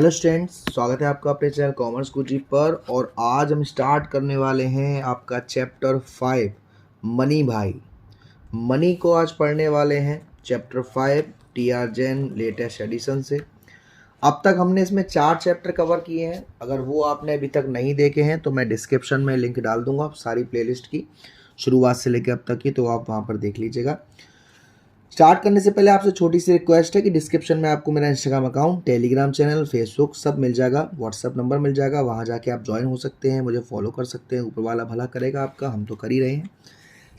Hello students, स्वागत है आपका अपने चैनल कॉमर्स गुरुजी पर। और आज हम स्टार्ट करने वाले हैं आपका चैप्टर 5 मनी भाई। मनी को आज पढ़ने वाले हैं chapter 5 TR. Jain latest edition से। अब तक हमने इसमें 4 चैप्टर कवर किए हैं। अगर वो आपने अभी तक नहीं देखे हैं तो मैं डिस्क्रिप्शन में लिंक डाल दूंगा सारी प्लेलिस्ट की, शुरुआत से लेकर अब तक की, तो आप वहाँ पर देख लीजिएगा। स्टार्ट करने से पहले आपसे छोटी सी रिक्वेस्ट है कि डिस्क्रिप्शन में आपको मेरा Instagram account, Telegram channel, Facebook सब मिल जाएगा, व्हाट्सअप नंबर मिल जाएगा, वहाँ जाके आप ज्वाइन हो सकते हैं, मुझे फॉलो कर सकते हैं। ऊपर वाला भला करेगा आपका, हम तो कर ही रहे हैं।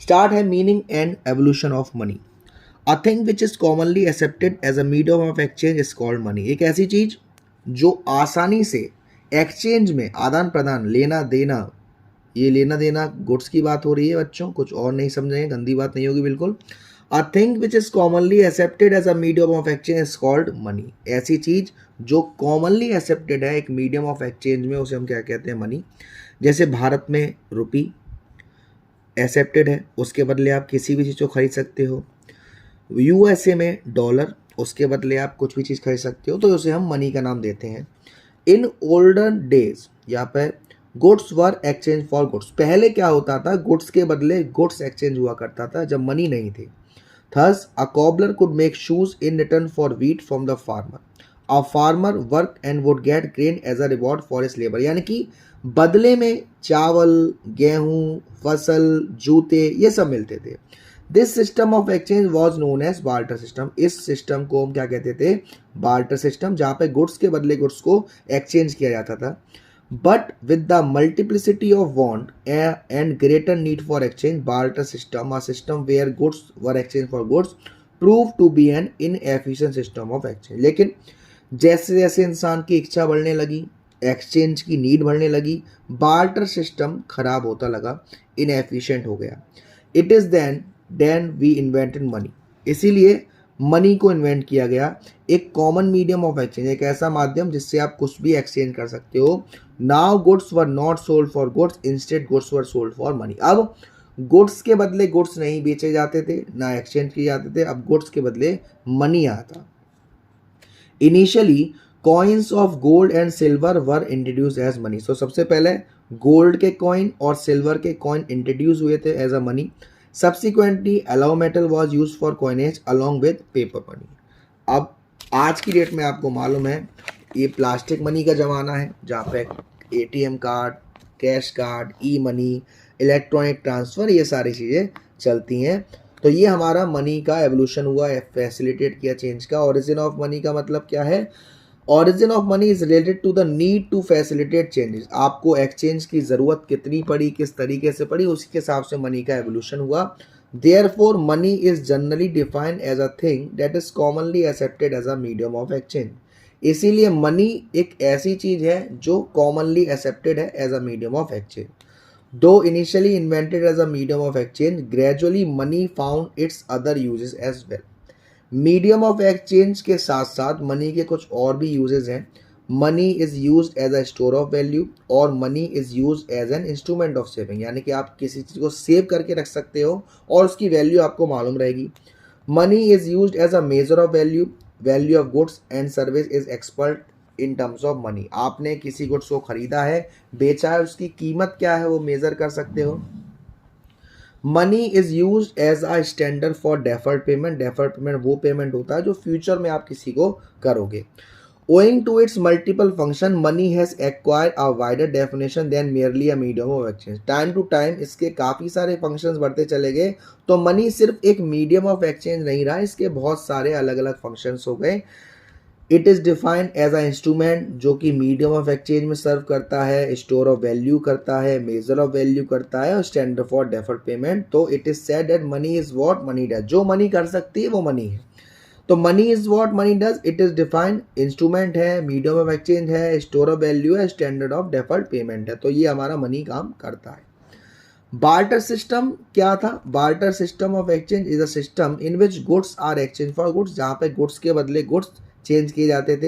स्टार्ट है meaning and evolution of money. A thing which is commonly accepted as a medium of exchange is called money. एक ऐसी चीज जो आसानी से एक्सचेंज में आदान प्रदान, लेना देना, ये लेना देना गुड्स की बात हो रही है बच्चों, कुछ और नहीं समझेंगे, गंदी बात नहीं होगी बिल्कुल। A thing which is commonly accepted as a medium of exchange is called money। ऐसी चीज जो commonly accepted है एक medium of exchange में, उसे हम क्या कहते हैं? मनी। जैसे भारत में रुपी accepted है, उसके बदले आप किसी भी चीज़ को खरीद सकते हो। USA में डॉलर, उसके बदले आप कुछ भी चीज़ खरीद सकते हो, तो उसे हम मनी का नाम देते हैं। इन ओल्डर डेज यहाँ पे goods were exchange for goods. पहले क्या होता था? गुड्स के बदले गुड्स एक्सचेंज हुआ करता था जब मनी नहीं थी। Thus, a cobbler could make shoes in return for wheat from the farmer. A farmer worked and would get grain as a reward for his labor। यानी कि बदले में चावल, गेहूं, फसल, जूते ये सब मिलते थे। This system of exchange was known as barter system. इस सिस्टम को हम क्या कहते थे? बार्टर सिस्टम, जहाँ पे गुड्स के बदले गुड्स को एक्सचेंज किया जाता था। But with the multiplicity of want and greater need for exchange, barter system, a system where goods were exchanged for goods, proved to be an inefficient system of exchange। लेकिन जैसे जैसे इंसान की इच्छा बढ़ने लगी, एक्सचेंज की नीड बढ़ने लगी, बार्टर सिस्टम खराब होता लगा, इनएफिशिएंट हो गया। It is then we invented money. इसीलिए मनी को इन्वेंट किया गया, एक कॉमन मीडियम ऑफ एक्सचेंज, एक ऐसा माध्यम जिससे आप कुछ भी एक्सचेंज कर सकते हो। Now goods were not sold for goods, instead goods were sold for money. अब गुड्स के बदले गुड्स नहीं बेचे जाते थे, ना एक्सचेंज किए जाते थे, अब गुड्स के बदले मनी आता। Initially coins of gold and silver were introduce as money. So सबसे पहले गोल्ड के कॉइन और सिल्वर के कॉइन इंट्रोड्यूस हुए थे as a money. Subsequently, alloy metal was used for coinage along with paper money। अब आज की डेट में आपको मालूम है ये प्लास्टिक मनी का ज़माना है, जहाँ पे ATM कार्ड, कैश कार्ड, ई मनी, इलेक्ट्रॉनिक ट्रांसफ़र, ये सारी चीज़ें चलती हैं। तो ये हमारा मनी का एवोल्यूशन हुआ है, फैसिलिटेट किया चेंज का। ओरिजिन ऑफ मनी का मतलब क्या है? Origin of money is related to the need to facilitate changes. आपको एक्सचेंज की ज़रूरत कितनी पड़ी, किस तरीके से पड़ी, उसी के हिसाब से मनी का एवोल्यूशन हुआ। Therefore money is generally defined as a thing that is commonly accepted as a medium of exchange. इसीलिए मनी एक ऐसी चीज़ है जो कॉमनली एक्सेप्टेड है as a medium of exchange. Though initially invented as a medium of exchange, gradually money found its other uses as well. Medium of exchange के साथ साथ मनी के कुछ और भी यूजेस हैं। Money is use as a store of value और money is use as an instrument of saving. यानी कि आप किसी चीज़ को सेव करके रख सकते हो और उसकी वैल्यू आपको मालूम रहेगी। Money is use as a measure of value, value of goods and service is expert in terms of money. आपने किसी गुड्स को खरीदा है, बेचा है, उसकी कीमत क्या है वो मेज़र कर सकते हो। Money is use as a standard for deferred payment. Deferred payment वो पेमेंट होता है जो फ्यूचर में आप किसी को करोगे। Owing to its multiple function, money has acquired a wider definition than merely a medium of exchange. Time to time इसके काफ़ी सारे फंक्शंस बढ़ते चले गए, तो मनी सिर्फ एक मीडियम ऑफ एक्सचेंज नहीं रहा, इसके बहुत सारे अलग अलग फंक्शंस हो गए। It is defined as a instrument, जो कि मीडियम ऑफ एक्सचेंज में सर्व करता है, स्टोर ऑफ वैल्यू करता है, मेजर ऑफ वैल्यू करता है और स्टैंडर्ड फॉर डेफर्ड पेमेंट। तो it is said that money is what money does. जो मनी कर सकती है वो मनी है। तो money is what money does, it is defined, instrument है, मीडियम ऑफ एक्सचेंज है, स्टोर ऑफ वैल्यू है, स्टैंडर्ड ऑफ डेफर्ड पेमेंट है। तो ये हमारा मनी काम करता है। बार्टर सिस्टम क्या था? Barter system of exchange is a system in which goods are exchange for goods, जहाँ पे गुड्स के बदले गुड्स चेंज किए जाते थे।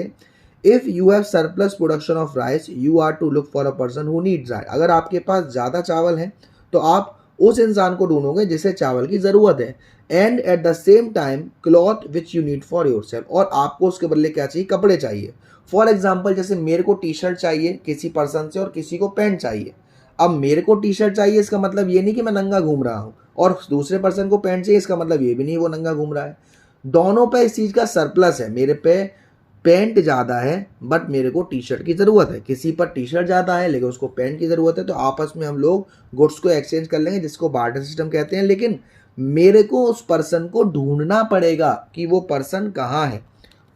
If you have surplus production of rice, you are to look for a person who needs rice. अगर आपके पास ज़्यादा चावल है तो आप उस इंसान को ढूंढोगे जिसे चावल की ज़रूरत है। And at the same time cloth which you need for your self, और आपको उसके बदले क्या चाहिए, कपड़े चाहिए। फॉर एग्जाम्पल जैसे मेरे को टी शर्ट चाहिए किसी पर्सन से और किसी को पैंट चाहिए। अब मेरे को टी शर्ट चाहिए इसका मतलब ये नहीं कि मैं नंगा घूम रहा हूँ, और दूसरे पर्सन को पैंट चाहिए इसका मतलब ये भी नहीं वो नंगा घूम रहा है। दोनों पे इस चीज़ का सरप्लस है, मेरे पे पैंट ज़्यादा है बट मेरे को टी शर्ट की ज़रूरत है, किसी पर टी शर्ट ज़्यादा है लेकिन उसको पैंट की ज़रूरत है, तो आपस में हम लोग गुड्स को एक्सचेंज कर लेंगे जिसको बार्टर सिस्टम कहते हैं। लेकिन मेरे को उस पर्सन को ढूंढना पड़ेगा कि वो पर्सन कहाँ है,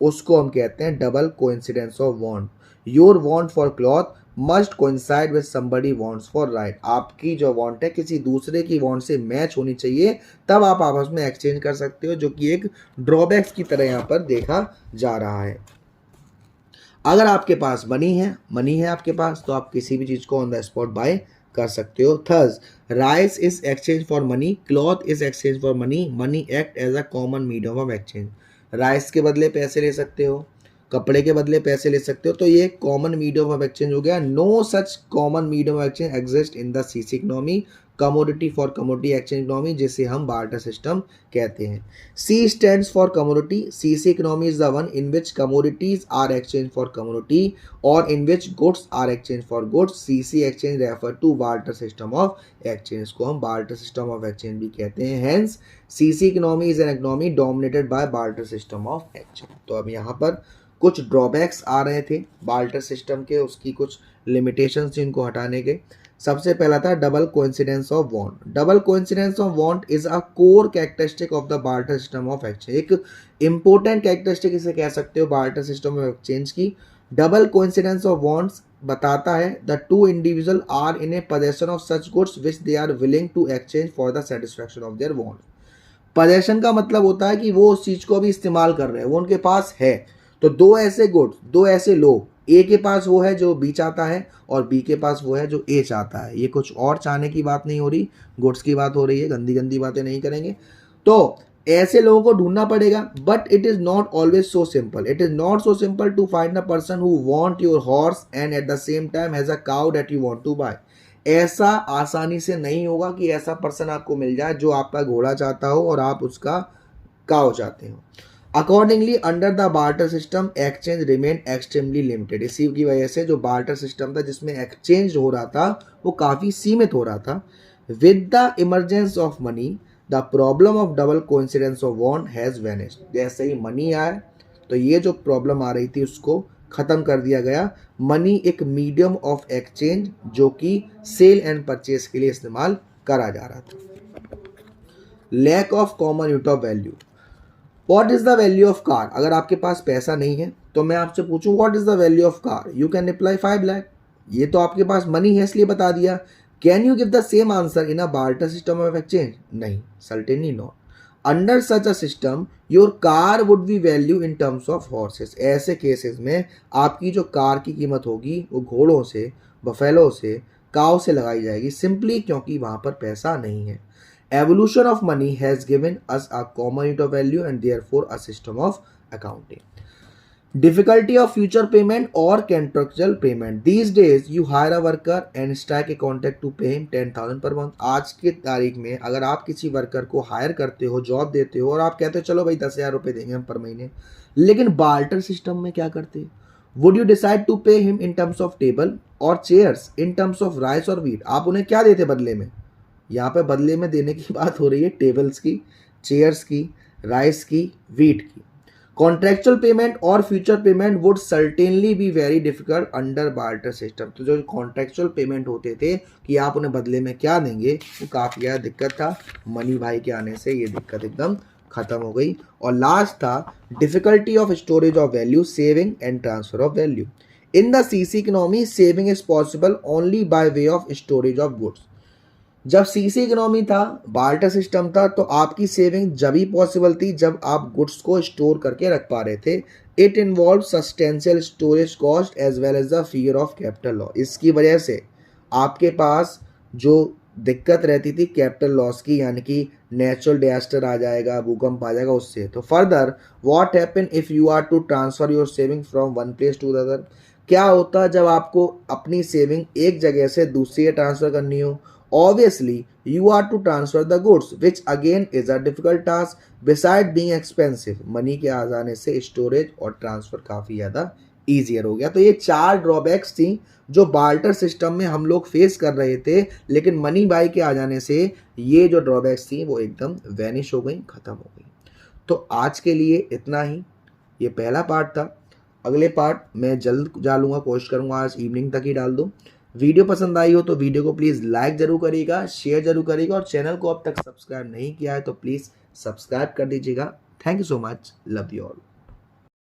उसको हम कहते हैं double coincidence of want. Your want for cloth must coincide with somebody wants for right. आपकी जो वांट है किसी दूसरे की वांट से मैच होनी चाहिए, तब आप आपस में एक्सचेंज कर सकते हो, जो कि एक ड्रॉबैक्स की तरह यहाँ पर देखा जा रहा है। अगर आपके पास मनी है आपके पास, तो आप किसी भी चीज़ को ऑन द स्पॉट बाय कर सकते हो। Thus rice is exchange for money, cloth is exchange for money, money act as a common medium of exchange. Rice के बदले पैसे ले सकते हो, कपड़े के बदले पैसे ले सकते हो, तो ये कॉमन मीडियम ऑफ एक्सचेंज हो गया। No such common medium of exchange exist in the C C economy, commodity for commodity exchange economy, जिसे हम बार्टर सिस्टम कहते हैं। C stands for commodity, C C economy is the one in which commodities are exchange for commodity और in which goods are exchange for goods. C C exchange refer to barter system of exchange, को हम barter system of exchange भी कहते हैं। Hence C C economy is an economy dominated by barter system of exchange. तो अब यहाँ पर कुछ ड्रॉबैक्स आ रहे थे बार्टर सिस्टम के, उसकी कुछ लिमिटेशंस थी, इनको हटाने के। सबसे पहला था double coincidence of want. Double coincidence of want is a core characteristic of the barter system of exchange. एक इंपॉर्टेंट कैरेक्टरिस्टिक इसे कह सकते हो बार्टर सिस्टम ऑफ एक्सचेंज की। डबल कोइंसिडेंस ऑफ वांट्स बताता है the two individual are in a possession of such goods which they are willing to exchange for the satisfaction of their want. पोजेशन का मतलब होता है कि वो उस चीज को भी इस्तेमाल कर रहे हैं, वो उनके पास है। तो दो ऐसे गुड्स, दो ऐसे लोग, ए के पास वो है जो बी चाहता है और बी के पास वो है जो ए चाहता है। ये कुछ और चाहने की बात नहीं हो रही, गुड्स की बात हो रही है, गंदी गंदी बातें नहीं करेंगे। तो ऐसे लोगों को ढूंढना पड़ेगा, but it is not always so simple. It is not so simple to find a person who want your horse and at the same time has a cow that you want to buy. ऐसा आसानी से नहीं होगा कि ऐसा person आपको मिल जाए जो आपका घोड़ा चाहता हो और आप उसका काउ चाहते हो। Accordingly under the barter system exchange remain extremely limited. इसी की वजह से जो बार्टर सिस्टम था जिसमें एक्सचेंज हो रहा था वो काफ़ी सीमित हो रहा था। With the emergence of money the problem of double coincidence of want has vanished. जैसे ही मनी आया तो ये जो प्रॉब्लम आ रही थी उसको ख़त्म कर दिया गया। मनी एक मीडियम ऑफ एक्सचेंज जो कि सेल एंड परचेज के लिए इस्तेमाल करा जा रहा था। Lack of common unit of value. What is the value of car? अगर आपके पास पैसा नहीं है तो मैं आपसे पूछूं what is the value of car, you can reply 5 lakh. ये तो आपके पास मनी है इसलिए बता दिया। Can you give the same answer in a barter system of exchange? नहीं, certainly not. Under such a system your car would be value in terms of horses. ऐसे केसेस में आपकी जो कार की कीमत होगी वो घोड़ों से, बफेलो से, काव से लगाई जाएगी, सिंपली क्योंकि वहाँ पर पैसा नहीं है। Evolution of money has given us a common unit of value and therefore a system of accounting. Difficulty of future payment or contractual payment. These days you hire a worker and strike a contract to pay him 10,000 per month. आज की तारीख में अगर आप किसी worker को higher करते हो, जॉब देते हो और आप कहते हो चलो भाई 10,000 रुपये देंगे हम पर महीने, लेकिन बार्टर सिस्टम में क्या करते? Would you decide to pay him in terms of table or chairs, in terms of rice or wheat? आप उन्हें क्या देते बदले में? यहाँ पे बदले में देने की बात हो रही है टेबल्स की, चेयर्स की, राइस की, वीट की। कॉन्ट्रेक्चुअल पेमेंट और future payment would certainly be very difficult under barter system. तो जो कॉन्ट्रेक्चुअल पेमेंट होते थे कि आप उन्हें बदले में क्या देंगे, वो काफ़ी ज़्यादा दिक्कत था। मनी भाई के आने से ये दिक्कत एकदम खत्म हो गई। और लास्ट था difficulty of storage of value, saving and transfer of value. In the C C economy saving is possible only by way of storage of goods. जब सीसी इकोनॉमी था, बार्टर सिस्टम था, तो आपकी सेविंग जब ही पॉसिबल थी जब आप गुड्स को स्टोर करके रख पा रहे थे। It involve substantial storage cost as well as the fear of capital loss. इसकी वजह से आपके पास जो दिक्कत रहती थी कैपिटल लॉस की, यानी कि नेचुरल डिजास्टर आ जाएगा, भूकंप आ जाएगा उससे। तो further what happen if you are to transfer your saving from one place to the other. क्या होता जब आपको अपनी सेविंग एक जगह से दूसरी ट्रांसफ़र करनी हो obviously you are to transfer the goods which again is a difficult task beside being expensive। Money के आ जाने से स्टोरेज और ट्रांसफर काफ़ी ज़्यादा ईजियर हो गया। तो ये 4 ड्रॉबैक्स थी जो बार्टर सिस्टम में हम लोग फेस कर रहे थे, लेकिन मनी बाई के आ जाने से ये जो ड्रॉबैक्स थी वो एकदम वैनिश हो गई, ख़त्म हो गई। तो आज के लिए इतना ही, ये पहला पार्ट था। अगले पार्ट मैं जल्द डालूंगा, कोशिश करूंगा आज इवनिंग तक ही डाल दूं। वीडियो पसंद आई हो तो वीडियो को प्लीज़ लाइक ज़रूर करिएगा, शेयर ज़रूर करिएगा, और चैनल को अब तक सब्सक्राइब नहीं किया है तो प्लीज़ सब्सक्राइब कर दीजिएगा। Thank you so much, love you all.